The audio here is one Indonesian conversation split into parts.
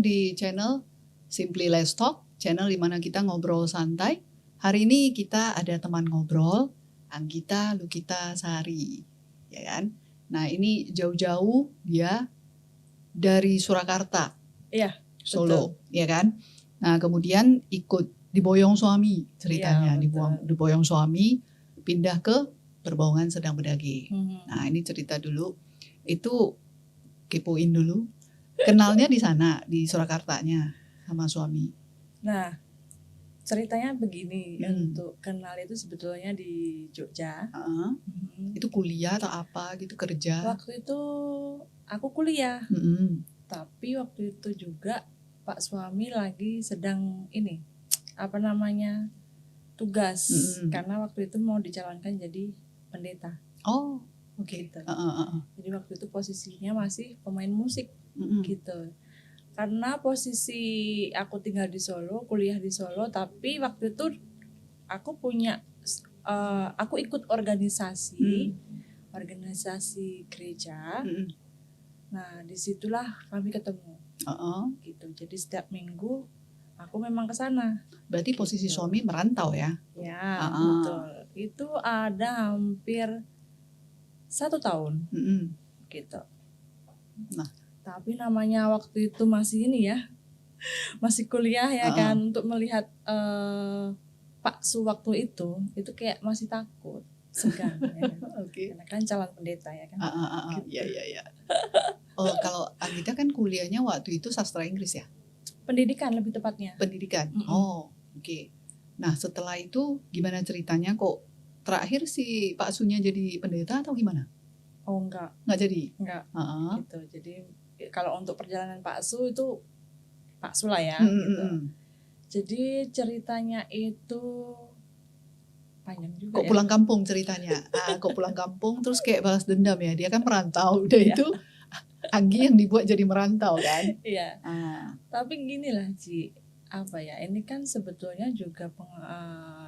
datang di channel Simply Let's Talk, channel di mana kita ngobrol santai. Hari ini kita ada teman ngobrol, Anggita Lukita Sari, ya kan? Nah ini jauh-jauh dia dari Surakarta, Iya, Solo, ya kan? Nah kemudian ikut diboyong suami ceritanya, diboyong suami, pindah ke Perbaungan Sedang Bedagi. Nah ini cerita dulu, itu kepoin dulu. Kenalnya di sana, di Surakartanya sama suami. Nah, ceritanya begini, untuk kenal itu sebetulnya di Jogja. Itu kuliah atau apa gitu, kerja? Waktu itu aku kuliah, tapi waktu itu juga Pak suami lagi sedang tugas, karena waktu itu mau dicalonkan jadi pendeta. Oh, oke. Gitu. Jadi waktu itu posisinya masih pemain musik. Gitu. Karena posisi aku tinggal di Solo, kuliah di Solo, tapi waktu itu aku ikut organisasi gereja. Nah disitulah kami ketemu. Gitu. Jadi setiap minggu aku memang ke sana. Berarti posisi suami merantau ya? Ya, betul. Itu ada hampir 1 tahun. Gitu. Nah, tapi namanya waktu itu masih masih kuliah ya kan, untuk melihat Pak Su waktu itu kayak masih takut, segan ya kan? Karena kan calon pendeta ya kan. Gitu. Ya. Oh kalau Anggita kan kuliahnya waktu itu sastra Inggris ya? Pendidikan lebih tepatnya. Pendidikan. Oh oke. Nah setelah itu gimana ceritanya, kok terakhir si Pak Sunya jadi pendeta atau gimana? Oh enggak jadi? Enggak. Gitu. Jadi kalau untuk perjalanan Pak Su itu Pak Su lah ya. Gitu. Jadi ceritanya itu panjang juga. Kok pulang kampung ceritanya? Kok pulang kampung terus kayak balas dendam ya? Dia kan merantau, udah itu Anggi yang dibuat jadi merantau kan? Iya. Tapi gini lah Ci, ini kan sebetulnya juga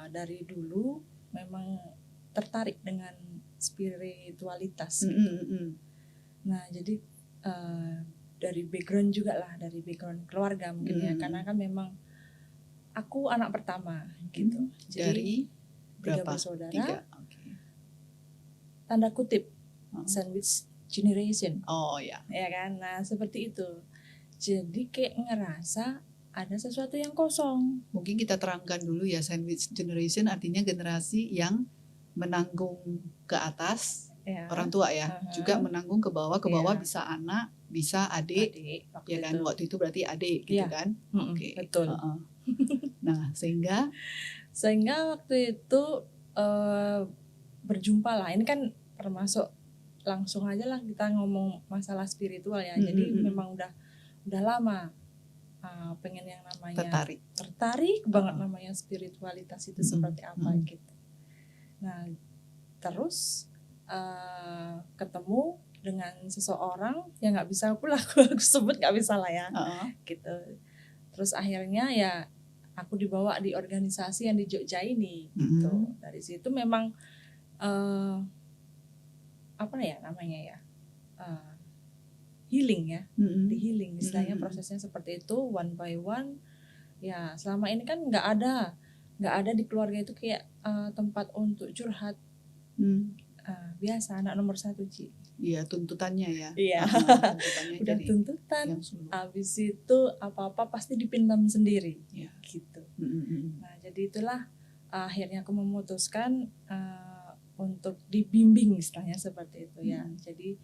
dari dulu memang tertarik dengan spiritualitas. Gitu. Nah jadi dari background juga lah, dari background keluarga mungkin ya, karena kan memang aku anak pertama gitu. Jadi dari berapa? 3 bersaudara. 3. Okay. Tanda kutip sandwich generation. Oh ya. Ya kan, nah seperti itu. Jadi kayak ngerasa ada sesuatu yang kosong. Mungkin kita terangkan dulu ya, sandwich generation artinya generasi yang menanggung ke atas. Orang tua ya, juga menanggung ke bawah bisa anak, bisa adik ya kan, waktu itu berarti adik gitu kan. Oke. Betul. Nah sehingga waktu itu berjumpa lah, ini kan termasuk langsung aja lah kita ngomong masalah spiritual ya. Jadi memang udah lama pengen yang namanya tertarik banget namanya spiritualitas itu seperti apa gitu. Nah terus ketemu dengan seseorang yang nggak bisa aku sebut, nggak bisa lah ya, gitu. Terus akhirnya ya aku dibawa di organisasi yang di Jogja ini, gitu. Dari situ memang healing ya, di healing istilahnya, prosesnya seperti itu, one by one. Ya selama ini kan nggak ada di keluarga itu kayak tempat untuk curhat. Biasa anak nomor 1 Ci. Iya tuntutannya ya. Iya. Tuntutannya udah jadi tuntutan. Habis itu apa-apa pasti dipendam sendiri. Ya. Gitu. Nah jadi itulah akhirnya aku memutuskan untuk dibimbing istilahnya seperti itu ya. Jadi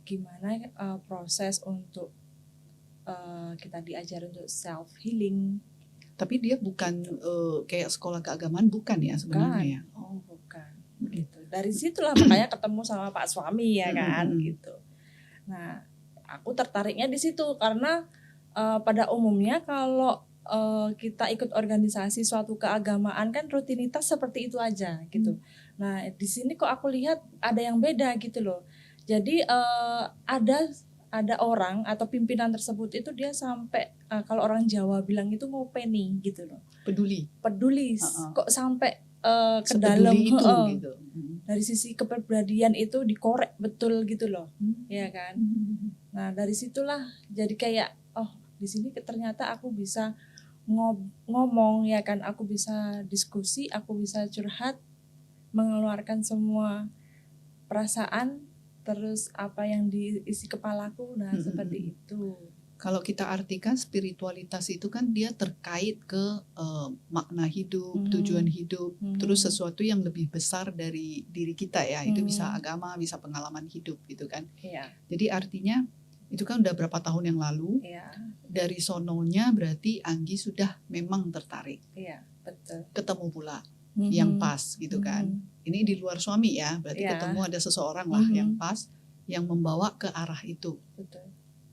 gimana proses untuk kita diajar untuk self healing. Tapi dia bukan kayak sekolah keagamaan, bukan ya sebenarnya ya? Oh bukan. Gitu. Dari situlah makanya ketemu sama Pak suami ya kan, gitu. Nah aku tertariknya di situ karena pada umumnya kalau kita ikut organisasi suatu keagamaan kan rutinitas seperti itu aja gitu. Nah di sini kok aku lihat ada yang beda gitu loh. Jadi ada orang atau pimpinan tersebut itu dia sampai kalau orang Jawa bilang itu ngopeni gitu loh. Peduli. Kok sampai ke dalam itu, gitu. Dari sisi kepribadian itu dikorek betul gitu loh, ya kan. Nah dari situlah jadi kayak di sini ternyata aku bisa ngomong ya kan, aku bisa diskusi, aku bisa curhat, mengeluarkan semua perasaan, terus apa yang diisi kepalaku. Nah, seperti itu. Kalau kita artikan spiritualitas itu kan dia terkait ke makna hidup, tujuan hidup, terus sesuatu yang lebih besar dari diri kita ya. Itu bisa agama, bisa pengalaman hidup gitu kan. Jadi artinya itu kan udah berapa tahun yang lalu. Dari sononya berarti Anggi sudah memang tertarik. Betul. Ketemu pula yang pas gitu kan. Ini di luar suami ya, berarti ketemu ada seseorang lah yang pas, yang membawa ke arah itu. Betul.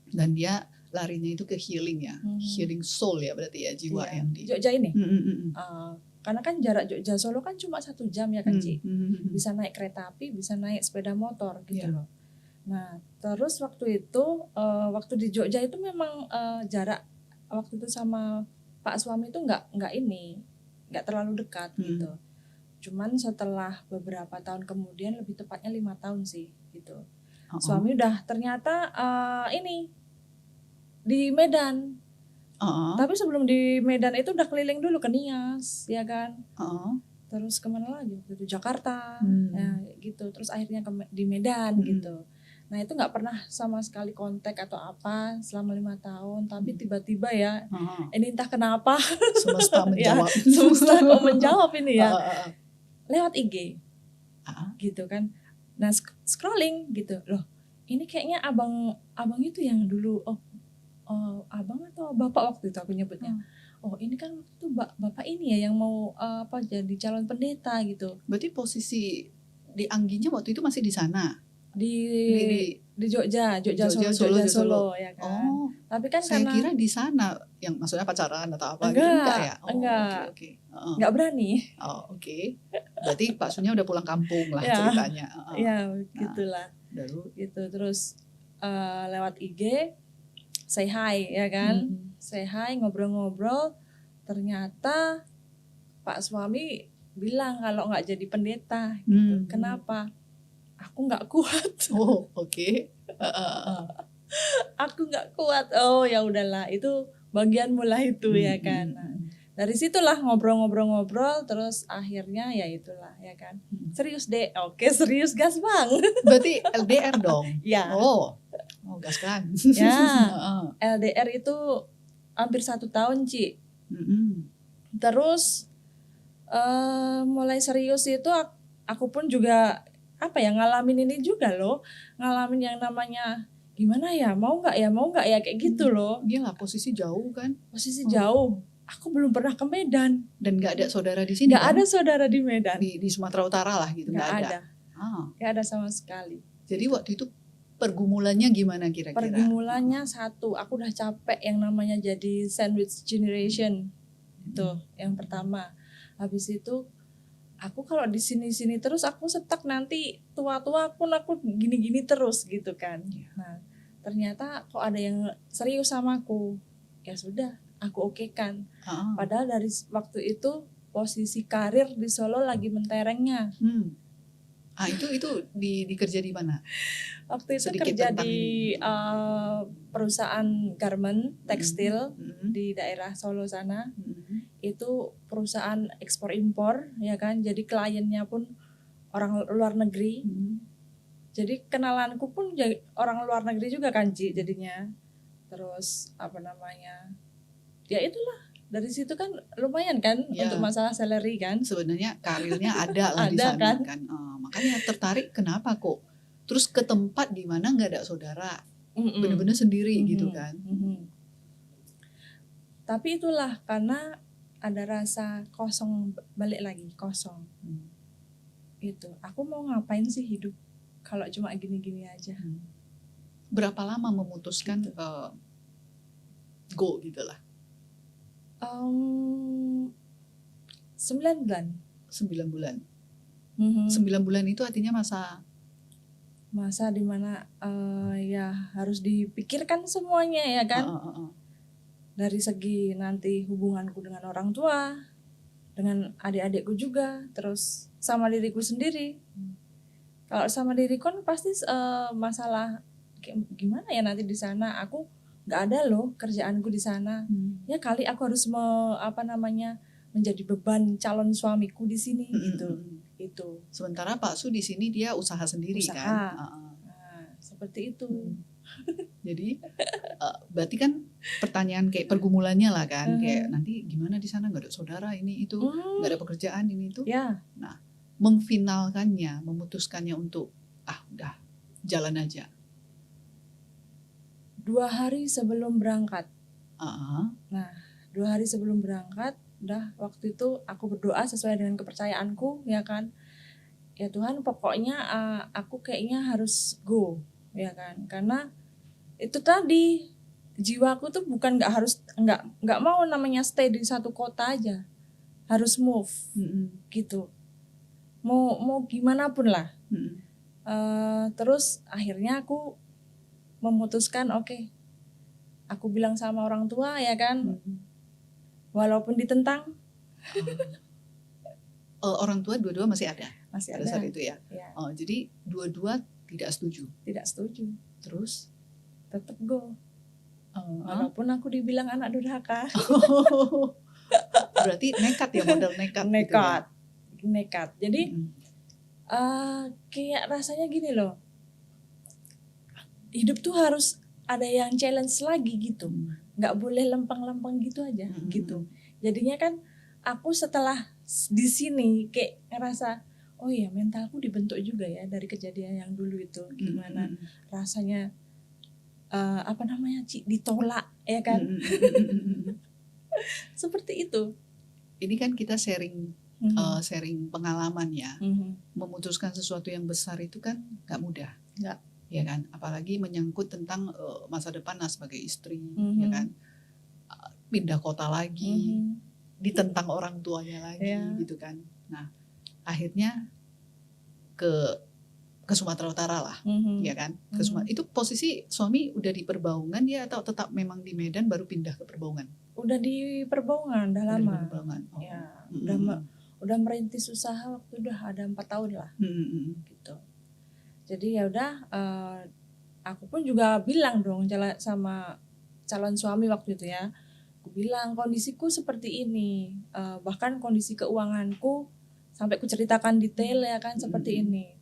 Dan dia larinya itu ke healing ya, healing soul ya berarti ya, jiwa yang di Jogja ini. Karena kan jarak Jogja Solo kan cuma 1 jam ya kan Ci. Bisa naik kereta api, bisa naik sepeda motor gitu loh. Nah terus waktu itu, waktu di Jogja itu memang jarak waktu itu sama Pak suami itu nggak terlalu dekat gitu. Cuman setelah beberapa tahun kemudian, lebih tepatnya 5 tahun sih gitu. Suami udah ternyata di Medan. Tapi sebelum di Medan itu udah keliling dulu ke Nias, ya kan. Terus kemana lagi? Itu Jakarta, ya gitu. Terus akhirnya di Medan gitu. Nah itu nggak pernah sama sekali kontak atau apa selama 5 tahun. Tapi tiba-tiba ya, ini entah kenapa. Semesta menjawab. Semesta kok menjawab ini ya. Lewat IG, gitu kan. Nah scrolling gitu, loh. Ini kayaknya abang itu yang dulu. Abang atau bapak waktu itu aku nyebutnya. Oh ini kan waktu itu bapak ini ya yang mau jadi calon pendeta gitu. Berarti posisi di Angginya waktu itu masih di sana? Di Jogja Solo ya kan. Tapi kan saya karena kira di sana yang maksudnya pacaran atau apa enggak, gitu enggak ya? Enggak. Okay. Enggak berani. Oke. Berarti Pak Sunya udah pulang kampung lah ceritanya. Ya, gitulah. Gitu terus lewat IG say hi ya kan. Say hi, ngobrol-ngobrol. Ternyata Pak suami bilang kalau nggak jadi pendeta gitu. Kenapa? Aku nggak kuat. Oh, oke. Aku nggak kuat. Oh ya udahlah, itu bagian mulai itu ya kan. Nah, dari situlah ngobrol-ngobrol terus akhirnya ya itulah ya kan. Serius deh. Oke, serius gas bang. Berarti LDR dong. Ya. Oh gas kan. Ya. LDR itu hampir 1 tahun Ci. Terus mulai serius itu aku pun juga ngalamin ini juga loh, ngalamin yang namanya gimana ya, mau nggak ya kayak gitu loh. Gila, posisi jauh kan? Posisi jauh. Aku belum pernah ke Medan dan nggak ada saudara di sini. Nggak kan? ada saudara di Medan. Di Sumatera Utara lah gitu. Nggak ada. Nggak ada sama sekali. Jadi waktu itu pergumulannya gimana kira-kira? Pergumulannya satu, aku udah capek yang namanya jadi sandwich generation. Itu yang pertama. Habis itu aku kalau di sini terus aku stuck, nanti tua-tua pun aku gini-gini terus gitu kan. Nah, ternyata kok ada yang serius sama aku. Ya sudah, aku okekan. Padahal dari waktu itu posisi karir di Solo lagi menterengnya. Itu di kerja di mana? Waktu itu kerja di perusahaan garment tekstil di daerah Solo sana. Itu perusahaan ekspor impor ya kan. Jadi kliennya pun orang luar negeri. Jadi kenalanku pun orang luar negeri juga kan Ci jadinya. Terus ya itulah, dari situ kan lumayan kan untuk masalah salary kan. Sebenarnya karirnya ada lah di sana kan. Makanya tertarik kenapa kok. Terus ke tempat di mana nggak ada saudara, benar-benar sendiri gitu kan. Tapi itulah karena ada rasa kosong, balik lagi kosong. Itu aku mau ngapain sih hidup kalau cuma gini-gini aja. Berapa lama memutuskan go gitulah? 9 bulan. 9 bulan. 9 bulan itu artinya masa dimana ya harus dipikirkan semuanya ya kan. Dari segi nanti hubunganku dengan orang tua, dengan adik-adikku juga, terus sama diriku sendiri. Kalau sama diriku kan pasti masalah gimana ya nanti di sana aku nggak ada loh kerjaanku di sana. Ya kali aku harus menjadi beban calon suamiku di sini gitu. Itu. Sementara Pak Su di sini dia usaha sendiri kan. Nah, seperti itu. Jadi berarti kan pertanyaan kayak pergumulannya lah kan, kayak nanti gimana di sana, nggak ada saudara ini itu, nggak ada pekerjaan ini itu. Ya. Nah, memfinalkannya, memutuskannya untuk udah jalan aja. 2 hari sebelum berangkat. Nah, 2 hari sebelum berangkat, udah waktu itu aku berdoa sesuai dengan kepercayaanku, ya kan. Ya Tuhan, pokoknya aku kayaknya harus go, ya kan. Karena itu tadi jiwaku tuh bukan nggak mau namanya stay di satu kota aja, harus move, gitu. Mau gimana pun lah. Terus akhirnya aku memutuskan oke. Aku bilang sama orang tua ya kan, walaupun ditentang. Orang tua dua-dua masih ada pada saat itu ya. Jadi dua-dua tidak setuju. Terus tetap go. Walaupun aku dibilang anak durhaka. Berarti nekat ya, modal nekat. Nekat. Jadi kayak rasanya gini loh. Hidup tuh harus ada yang challenge lagi gitu. Nggak boleh lempeng-lempeng gitu aja gitu. Jadinya kan aku setelah di sini kayak ngerasa oh iya mentalku dibentuk juga ya dari kejadian yang dulu itu. Gimana rasanya ditolak ya kan. Seperti itu. Ini kan kita sharing pengalaman ya. Memutuskan sesuatu yang besar itu kan nggak mudah. Nggak. Ya kan, apalagi menyangkut tentang masa depan sebagai istri, ya kan, pindah kota lagi, ditentang orang tuanya lagi, gitu kan. Nah, akhirnya ke Sumatera Utara lah, ya kan. Itu posisi suami udah di Perbaungan ya atau tetap memang di Medan baru pindah ke Perbaungan? Udah di Perbaungan, udah lama. Ya, udah merintis usaha waktu udah ada 4 tahun lah, gitu. Jadi ya udah, aku pun juga bilang dong sama calon suami waktu itu ya. Aku bilang kondisiku seperti ini, bahkan kondisi keuanganku sampai aku ceritakan detail ya kan seperti ini.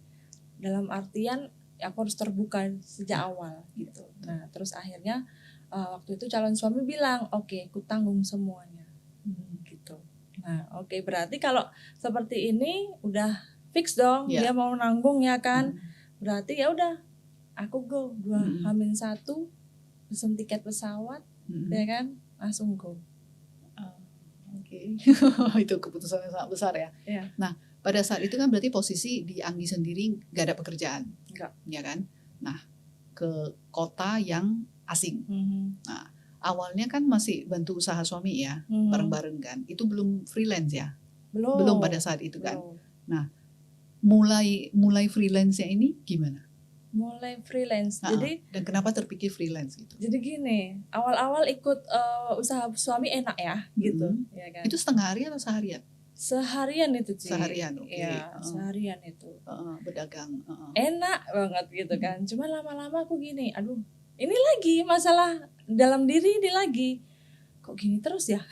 Dalam artian aku harus terbuka sejak awal gitu. Nah terus akhirnya waktu itu calon suami bilang oke, aku tanggung semuanya, gitu. Nah oke, berarti kalau seperti ini udah fix dong dia mau nanggung ya kan. Berarti ya udah aku go 2 H-1 pesen tiket pesawat ya kan langsung go. Itu keputusan yang sangat besar ya. Nah pada saat itu kan berarti posisi di Anggi sendiri gak ada pekerjaan, ya kan. Nah ke kota yang asing. Nah awalnya kan masih bantu usaha suami ya, bareng-bareng kan. Itu belum freelance ya? Belum pada saat itu kan. Nah mulai freelance-nya ini gimana? Mulai freelance. Jadi dan kenapa terpikir freelance gitu? Jadi gini, awal-awal ikut usaha suami enak ya, gitu. Ya kan? Itu setengah hari atau seharian? Seharian itu Ci. Seharian, oke. Ya, seharian itu. Berdagang. Enak banget gitu kan. Cuma lama-lama aku gini, aduh, ini lagi masalah dalam diri ini lagi. Kok gini terus ya?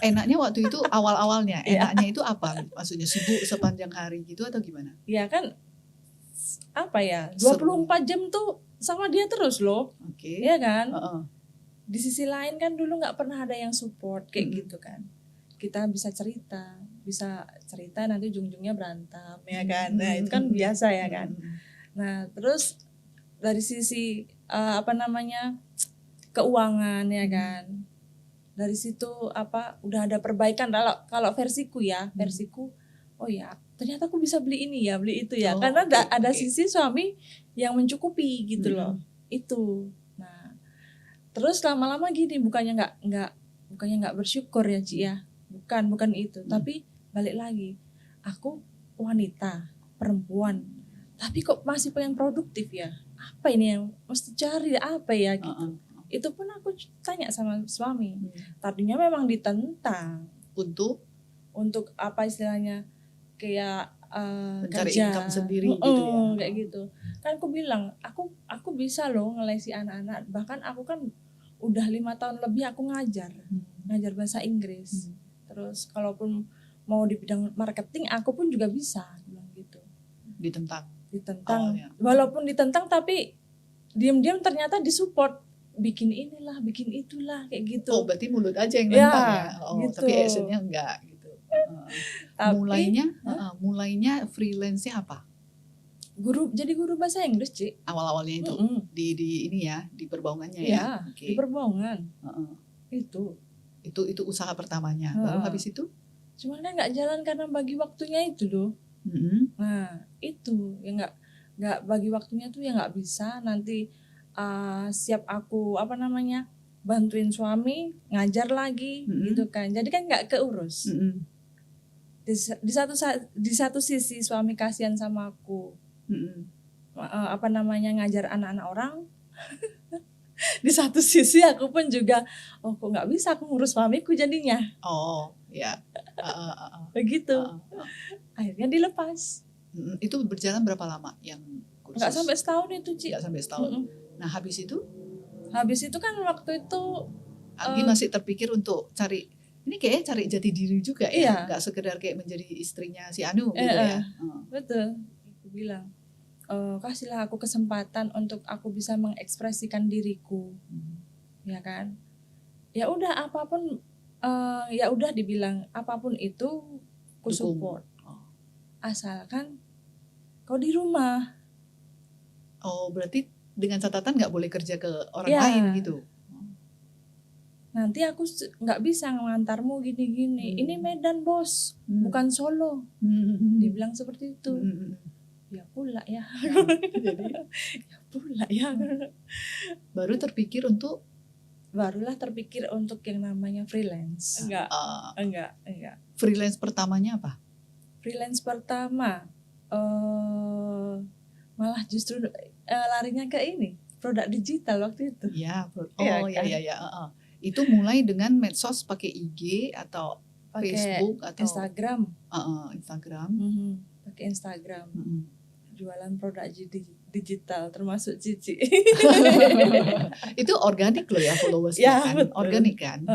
Enaknya waktu itu awal-awalnya, enaknya itu apa? Maksudnya sibuk sepanjang hari gitu atau gimana? Ya kan, 24 jam tuh sama dia terus loh. Ya kan? Di sisi lain kan dulu gak pernah ada yang support kayak gitu kan. Kita bisa cerita nanti ujung-ujungnya berantem ya kan. Nah itu kan biasa ya kan. Nah terus dari sisi keuangan ya kan. Dari situ udah ada perbaikan kalau versiku oh ya ternyata aku bisa beli ini ya, beli itu ya. Karena ada sisi suami yang mencukupi gitu loh. Itu. Nah, terus lama-lama gini bukannya nggak bersyukur ya Ci ya. Bukan itu, tapi balik lagi. Aku wanita, perempuan, tapi kok masih pengen produktif ya? Apa ini yang mesti cari apa ya gitu. Itu pun aku tanya sama suami. Tadinya memang ditentang untuk apa istilahnya kayak mencari kerja income sendiri gitu ya. Kayak gitu. Kan aku bilang, aku bisa loh ngelesi anak-anak. Bahkan aku kan udah 5 tahun lebih aku ngajar bahasa Inggris. Terus kalaupun mau di bidang marketing aku pun juga bisa, bilang gitu. Ditentang. Awalnya. Walaupun ditentang tapi diam-diam ternyata disupport, bikin inilah, bikin itulah, kayak gitu. Oh, berarti mulut aja yang nentang ya. Gitu. Tapi actionnya enggak gitu. Tapi, mulainya freelance-nya apa? Jadi guru bahasa Inggris, Cik. Awal-awalnya itu di ini ya, di Perbaungannya ya. Di Perbaungan. Itu usaha pertamanya. Baru habis itu? Cuman kan nggak jalan karena bagi waktunya itu loh. Nah itu ya nggak bagi waktunya tuh ya nggak bisa. Nanti siap aku bantuin suami ngajar lagi gitu kan. Jadi kan nggak keurus. Di satu sisi suami kasihan sama aku. Ngajar anak-anak orang. Di satu sisi aku pun juga kok nggak bisa aku ngurus suamiku jadinya. Begitu. Akhirnya dilepas. Itu berjalan berapa lama yang kursus? Nggak sampai setahun itu, Ci. Nggak sampai setahun. Nah habis itu? Habis itu kan waktu itu Anggi masih terpikir untuk cari, ini kayaknya cari jati diri juga ya. Nggak sekedar kayak menjadi istrinya si Anu gitu ya. Betul. Aku bilang, kasihlah aku kesempatan untuk aku bisa mengekspresikan diriku. Ya kan? Ya udah apapun dibilang apapun itu ku support. Asalkan kau di rumah. Berarti dengan catatan nggak boleh kerja ke orang lain gitu. Nanti aku nggak bisa ngantarmu gini-gini. Ini Medan, Bos, bukan Solo. Dibilang seperti itu. Ya pula ya. Jadi ya pula ya. Barulah terpikir untuk yang namanya freelance. Enggak. Freelance pertamanya apa? Freelance pertama malah justru larinya ke ini, produk digital waktu itu. Ya. Itu mulai dengan medsos, pakai IG atau Facebook atau Instagram. Instagram. Pakai Instagram. Jualan produk digital termasuk Cici. Itu organik loh ya followersnya kan? Betul. Organik kan?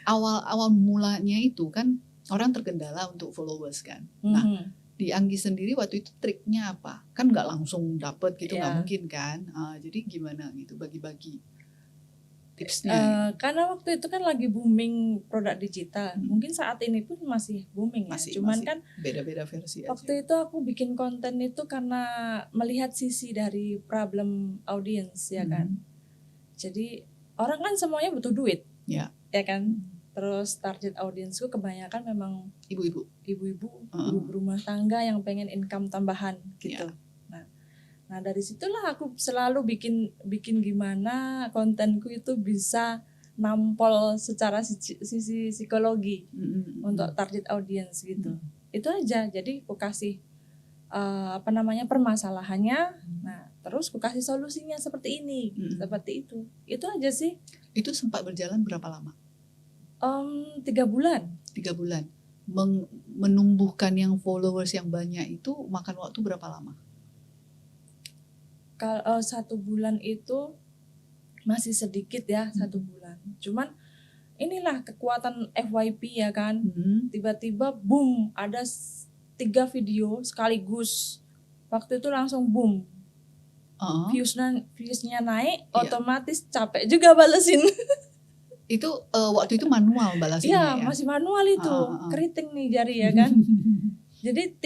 Awal mulanya itu kan orang terkendala untuk followers kan. Nah, di Anggi sendiri waktu itu triknya apa? Kan nggak langsung dapet gitu, nggak mungkin kan? Jadi gimana gitu bagi-bagi tipsnya? Karena waktu itu kan lagi booming produk digital. Mungkin saat ini pun masih booming ya. Cuman kan beda-beda versi aja. Waktu itu aku bikin konten itu karena melihat sisi dari problem audience ya kan. Jadi orang kan semuanya butuh duit. Ya kan? Terus target audiensku kebanyakan memang ibu-ibu berumah tangga yang pengen income tambahan gitu. Nah dari situlah aku selalu bikin gimana kontenku itu bisa nampol secara sisi psikologi untuk target audience gitu. Itu aja. Jadi aku kasih permasalahannya. Nah terus aku kasih solusinya seperti ini, seperti itu. Itu aja sih. Itu sempat berjalan berapa lama? 3 bulan. 3 bulan. Menumbuhkan yang followers yang banyak itu makan waktu berapa lama? Kalau 1 bulan itu masih sedikit ya, 1 bulan. Cuman inilah kekuatan FYP ya kan. Tiba-tiba boom, ada 3 video sekaligus. Waktu itu langsung boom. Viewsnya naik, otomatis capek juga balesin. Itu waktu itu manual balasinnya ya? Masih manual itu. Keriting nih jari ya kan. Jadi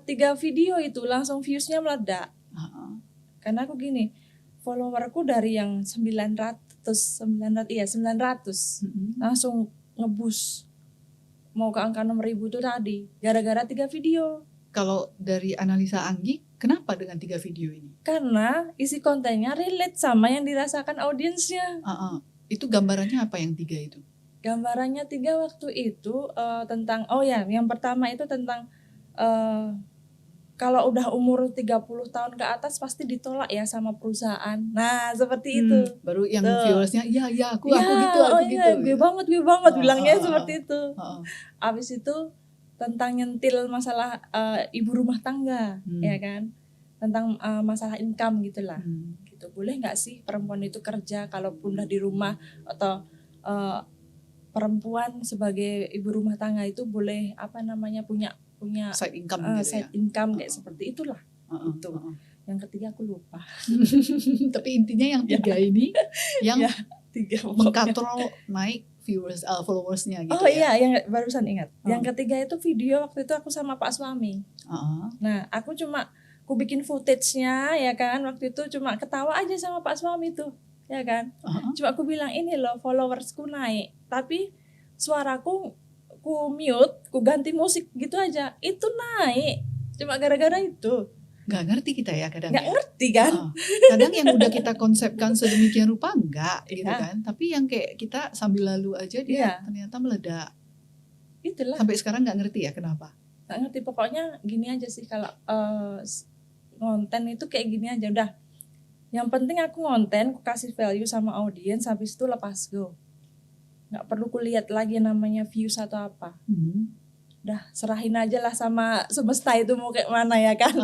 3 video itu langsung viewsnya meledak. Karena aku gini, followerku dari yang 900 langsung ngebus mau ke angka 6.000 itu tadi gara-gara 3 video. Kalau dari analisa Anggi, kenapa dengan 3 video ini? Karena isi kontennya relate sama yang dirasakan audiensnya. Itu gambarannya apa yang 3 itu? Gambarannya 3 waktu itu tentang yang pertama itu tentang kalau udah umur 30 tahun ke atas pasti ditolak ya sama perusahaan. Nah, seperti itu. Baru yang viewersnya aku gitu. Gue banget bilangnya seperti itu. Abis itu tentang nyentil masalah ibu rumah tangga, ya kan? Tentang masalah income gitulah. Gitu. gitu. Boleh nggak sih perempuan itu kerja kalaupun udah di rumah, atau perempuan sebagai ibu rumah tangga itu boleh punya Side income gitu side ya. income kayak seperti itulah. Itu. Yang ketiga aku lupa. Tapi intinya yang 3 ini yang 3 mengkontrol naik viewers followersnya gitu Oh ya. iya, yang barusan ingat. Yang ketiga itu video waktu itu aku sama Pak Suami. Nah, aku bikin footage-nya ya kan, waktu itu cuma ketawa aja sama Pak Suami tuh, ya kan. Cuma aku bilang ini loh followersku naik, tapi suaraku ku mute, ku ganti musik gitu aja, itu naik. Cuma gara-gara itu. Nggak ngerti kita ya kadang. Nggak ngerti kan? Kadang yang udah kita konsepkan sedemikian rupa enggak gitu kan. Tapi yang kayak kita sambil lalu aja dia ternyata meledak. Itulah. Sampai sekarang nggak ngerti ya kenapa. Nggak ngerti, pokoknya gini aja sih kalau konten itu kayak gini aja udah. Yang penting aku ngonten, aku kasih value sama audiens, habis itu lepas go. Nggak perlu kulihat lagi namanya views atau apa. Udah serahin aja lah sama semesta itu mau kayak mana ya kan.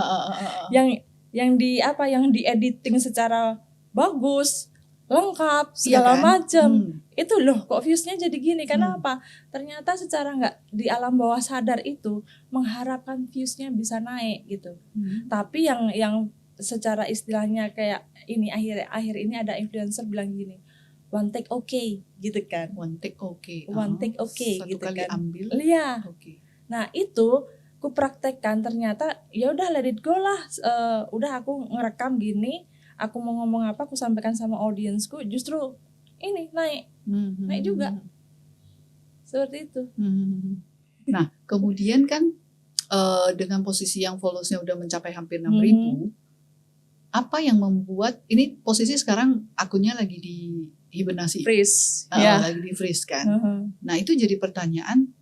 Yang di editing secara bagus, lengkap, segala macam. Itu loh kok viewsnya jadi gini. Karena apa? Ternyata secara nggak di alam bawah sadar itu mengharapkan viewsnya bisa naik gitu. Tapi yang secara istilahnya kayak ini akhir ini ada influencer bilang gini, one take okay gitu kan. One take okay. Satu gitu kali kan. ambil. Iya. Nah itu ku praktekkan, ternyata ya udah let it go lah. Udah aku ngerekam gini, aku mau ngomong apa aku sampaikan sama audiensku, justru ini naik juga. Seperti itu. Nah kemudian kan dengan posisi yang followersnya udah mencapai hampir 6.000, apa yang membuat ini posisi sekarang akunnya lagi di hibernasi, freeze, lagi di freeze kan. Nah itu jadi pertanyaan.